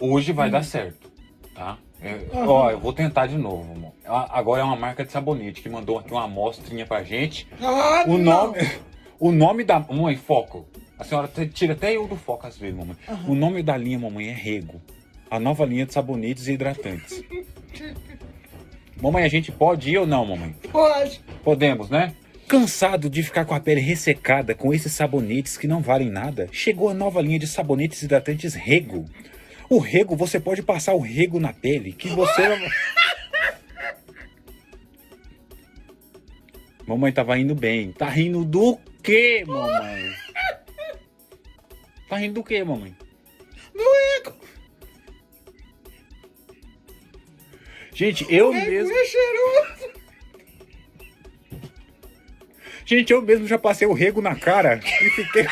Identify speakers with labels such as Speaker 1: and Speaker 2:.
Speaker 1: Hoje vai dar certo, tá? Ó, eu vou tentar de novo, amor. Agora é uma marca de sabonete que mandou aqui uma amostrinha pra gente.
Speaker 2: Ah,
Speaker 1: O nome da... Mamãe, foco. A senhora tira até eu do foco às vezes, mamãe. O nome da linha, mamãe, é Rego. A nova linha de sabonetes e hidratantes. Mamãe, a gente pode ir ou não, mamãe?
Speaker 2: Pode.
Speaker 1: Podemos, né? Cansado de ficar com a pele ressecada com esses sabonetes que não valem nada, chegou a nova linha de sabonetes hidratantes Rego. O Rego, você pode passar o Rego na pele, que você... Mamãe tava indo bem. Tá rindo do quê, mamãe? Tá rindo do quê, mamãe?
Speaker 2: Do Rego.
Speaker 1: Gente, eu
Speaker 2: Rego
Speaker 1: mesmo...
Speaker 2: é cheiroso.
Speaker 1: Gente, eu mesmo já passei o Rego na cara e fiquei...